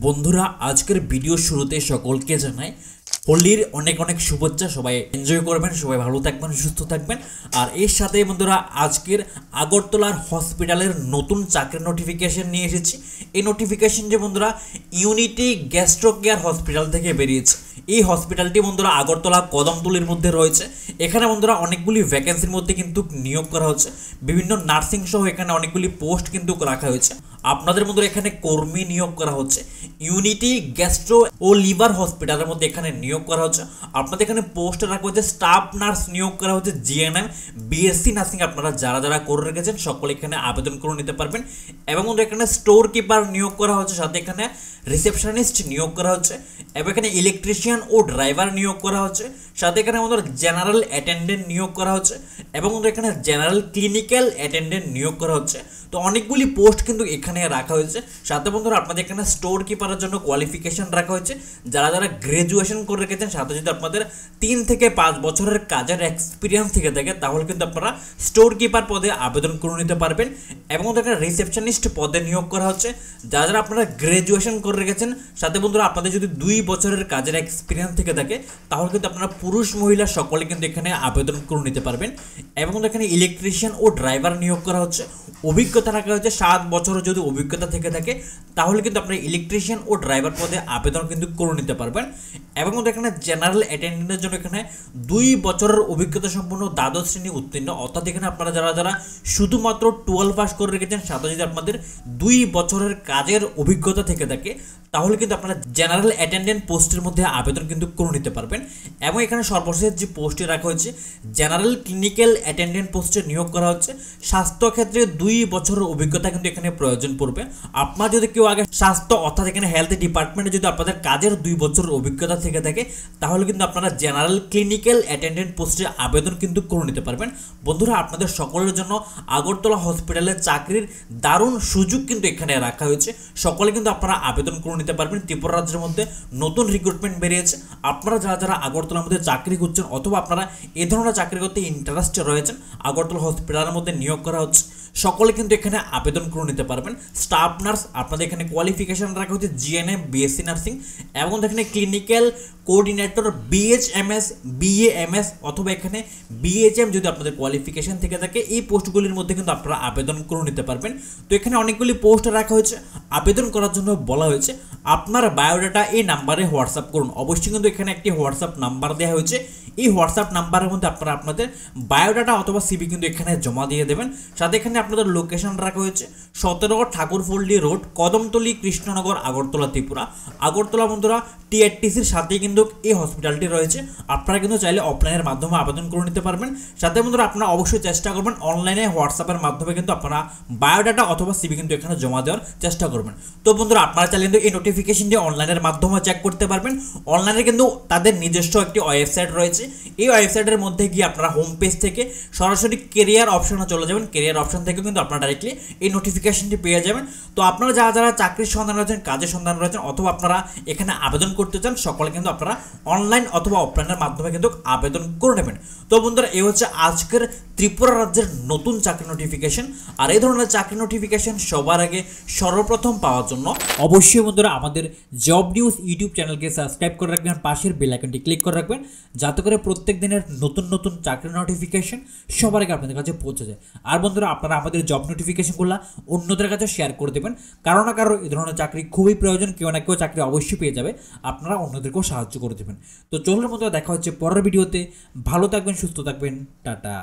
বন্ধুরা আজকের ভিডিও শুরুতে সকলকে জানাই হোলির অনেক অনেক শুভেচ্ছা। সবাই এনজয় করবেন, সবাই ভালো থাকবেন, সুস্থ থাকবেন। আর এর সাথে বন্ধুরা আজকের আগরতলার হসপিটালের নতুন চাকরির নোটিফিকেশন নিয়ে এসেছি। এই নোটিফিকেশন যে বন্ধুরা ইউনিটি গ্যাস্ট্রো কেয়ার হসপিটাল থেকে বেরিয়েছে। এই হসপিটালটি বন্ধুরা আগরতলা কদমতলির মধ্যে রয়েছে। এখানে বন্ধুরা অনেকগুলি ভ্যাকেন্সির মধ্যে কিন্তু নিয়োগ করা হচ্ছে, বিভিন্ন নার্সিং সহ এখানে অনেকগুলি পোস্ট কিন্তু রাখা হয়েছে। আপনাদের বন্ধুরা এখানে কর্মী নিয়োগ করা হচ্ছে। ইউনিটি গ্যাস্ট্রো ও লিভার হসপিটালের মধ্যে এখানে নিয়োগ করা হচ্ছে। আপনাদের এখানে পোস্ট রাখা হচ্ছে স্টাফ নার্স নিয়োগ করা হচ্ছে জিএনএম বিএসসি নার্সিং। আপনারা যারা যারা করে রেখেছেন সকলে এখানে আবেদন করে নিতে পারবেন। এবং এখানে স্টোর কিপার নিয়োগ করা হচ্ছে, সাথে এখানে রিসেপশনিস্ট নিয়োগ করা হচ্ছে, এবং এখানে ইলেকট্রিশিয়ান ও ড্রাইভার নিয়োগ করা হচ্ছে, সাথে এখানে আমাদের জেনারেল অ্যাটেন্ডেন্ট নিয়োগ করা হচ্ছে, এবং এখানে জেনারেল ক্লিনিক্যাল অ্যাটেন্ডেন্ট নিয়োগ করা হচ্ছে। তো অনেকগুলি পোস্ট কিন্তু এখানে রাখা হয়েছে। সাথে বন্ধুরা আপনাদের এখানে স্টোর কিপারের জন্য কোয়ালিফিকেশন রাখা হয়েছে। যারা যারা গ্র্যাজুয়েশন করে রেখেছেন, সাথে যদি আপনাদের 3 থেকে 5 বছরের কাজের এক্সপিরিয়েন্স থেকে থাকে তাহলে কিন্তু আপনারা স্টোর কিপার পদে আবেদন করে নিতে পারবেন। এবং এখানে রিসেপশনিস্ট পদে নিয়োগ করা হচ্ছে। যারা যারা আপনারা গ্র্যাজুয়েশন করে রেখেছেন, সাথে বন্ধুরা আপনাদের যদি 2 বছরের কাজের এক্সপিরিয়েন্স থেকে থাকে তাহলে কিন্তু আপনারা পুরুষ মহিলা সকলে কিন্তু এখানে আবেদন করে নিতে পারবেন। এবং এখানে ইলেকট্রিশিয়ান ও ড্রাইভার নিয়োগ করা হচ্ছে। অভিজ্ঞতা রাখা হচ্ছে 7 বছরের যদি অভিজ্ঞতা থেকে থাকে তাহলে কিন্তু আপনারা ইলেকট্রিশিয়ান ও ড্রাইভার পদে আবেদন কিন্তু করে নিতে পারবেন। এবং এখানে জেনারেল অ্যাটেন্ডেন্টের জন্য এখানে 2 বছরের অভিজ্ঞতা সম্পন্ন দ্বাদশ শ্রেণী উত্তীর্ণ, অর্থাৎ এখানে আপনারা যারা যারা শুধুমাত্র 12 পাস করে রেখেছেন, সাথে যদি আপনাদের 2 বছরের কাজের অভিজ্ঞতা থেকে থাকে তাহলে কিন্তু আপনারা জেনারেল অ্যাটেন্ডেন্ট পোস্টের মধ্যে আবেদন কিন্তু করে নিতে পারবেন। এবং এখানে সর্বশেষ যে পোস্টে রাখা হয়েছে জেনারেল ক্লিনিক্যাল অ্যাটেন্ডেন্ট পোস্টে নিয়োগ করা হচ্ছে। স্বাস্থ্যক্ষেত্রে 2 বছরের অভিজ্ঞতা কিন্তু এখানে প্রয়োজন পড়বে। আপনার যদি কেউ আগে স্বাস্থ্য অর্থাৎ এখানে হেলথ ডিপার্টমেন্টে যদি আপনাদের কাজের 2 বছরের অভিজ্ঞতা থেকে থাকে তাহলে কিন্তু আপনারা জেনারেল ক্লিনিক্যাল অ্যাটেন্ডেন্ট পোস্টে আবেদন কিন্তু করে নিতে পারবেন। বন্ধুরা আপনাদের সকলের জন্য আগরতলা হসপিটালের চাকরির দারুণ সুযোগ কিন্তু এখানে রাখা হয়েছে। সকলে কিন্তু আপনারা আবেদন করে নিতে পারবেন। ত্রিপুরা রাজ্যের মধ্যে নতুন রিক্রুটমেন্ট বেরিয়েছে। আপনারা যারা যারা আগরতলার মধ্যে চাকরি করছেন অথবা আপনারা এ ধরনের চাকরি করতে ইন্টারেস্টেড রয়েছেন, আগরতলা হসপিটালের মধ্যে নিয়োগ করা হচ্ছে, সকলে কিন্তু এখানে আবেদন করে নিতে পারবেন। স্টাফ নার্স আপনাদের এখানে কোয়ালিফিকেশন রাখা হচ্ছে জিএনএম বিএসসি নার্সিং, এবং এখানে ক্লিনিক্যাল কোঅর্ডিনেটর বিএইচএমএস বিএএমএস অথবা এখানে বিএইচএম যদি আপনাদের কোয়ালিফিকেশন থেকে থাকে এই পোস্টগুলির মধ্যে কিন্তু আপনারা আবেদন করে নিতে পারবেন। তো এখানে অনেকগুলি পোস্ট রাখা হয়েছে। আবেদন করার জন্য বলা হয়েছে আপনার বায়োডাটা এই নাম্বারে হোয়াটসঅ্যাপ করুন। অবশ্যই কিন্তু এখানে একটি হোয়াটসঅ্যাপ নাম্বার দেওয়া হয়েছে। এই হোয়াটসঅ্যাপ নাম্বারের মধ্যে আপনারা আপনাদের বায়োডাটা অথবা সিভি কিন্তু এখানে জমা দিয়ে দেবেন। সাথে এখানে আপনাদের লোকেশন রাখা হয়েছে 17 ঠাকুরফুলডি রোড, কদমতলি, কৃষ্ণনগর, আগরতলা, ত্রিপুরা। আগরতলা বন্ধুরা টিআরটিসির সাথে কিন্তু এই হসপিটালটি রয়েছে। আপনারা কিন্তু চাইলে অফলাইনের মাধ্যমে আবেদন করে নিতে পারবেন। সাথে বন্ধুরা আপনারা অবশ্যই চেষ্টা করবেন অনলাইনে হোয়াটসঅ্যাপের মাধ্যমে কিন্তু আপনারা বায়োডাটা অথবা সিভি কিন্তু এখানে জমা দেওয়ার চেষ্টা করবেন। তো বন্ধুরা আপনারা চাইলে কিন্তু এই নোটিফিকেশনটি অনলাইনের মাধ্যমে চেক করতে পারবেন। অনলাইনে কিন্তু তাদের নিজস্ব একটি ওয়েবসাইট রয়েছে। এই ওয়েবসাইটের মধ্যে গিয়ে আপনারা হোম পেজ থেকে সরাসরি কেরিয়ার অপশনে চলে যাবেন। কেরিয়ার অপশন থেকে কিন্তু আপনারা ডাইরেক্টলি এই নোটিফিকেশনটি পেয়ে যাবেন। তো আপনারা যারা যারা চাকরির সন্ধান রয়েছেন, কাজের সন্ধান রয়েছেন, অথবা আপনারা এখানে আবেদন করতে চান, সকলে কিন্তু আপনারা অনলাইন অথবা অফলাইনের মাধ্যমে কিন্তু আবেদন করে নেবেন। তো বন্ধুরা এই হচ্ছে আজকের ত্রিপুরা রাজ্যের নতুন চাকরি নোটিফিকেশন। আর এই ধরনের চাকরি নোটিফিকেশন সবার আগে সর্বপ্রথম পাওয়ার জন্য অবশ্যই বন্ধুরা আমাদের জব নিউজ ইউটিউব চ্যানেলকে সাবস্ক্রাইব করে রাখবেন, পাশের বেল আইকনটি ক্লিক করে রাখবেন, যাতে করে প্রত্যেক দিনের নতুন নতুন চাকরি নোটিফিকেশন সবার আগে আপনাদের কাছে পৌঁছে যায়। আর বন্ধুরা আপনারা আমাদের জব নোটিফিকেশনগুলো অন্যদের কাছে শেয়ার করে দেবেন। কারো না কারো এই ধরনের চাকরি খুবই প্রয়োজন, কেউ না কেউ চাকরি অবশ্যই পেয়ে যাবে। আপনারা অন্যদেরকেও সাহায্য করে দেবেন। তো চলুন বন্ধুরা দেখা হচ্ছে পরের ভিডিওতে। ভালো থাকবেন, সুস্থ থাকবেন, টাটা।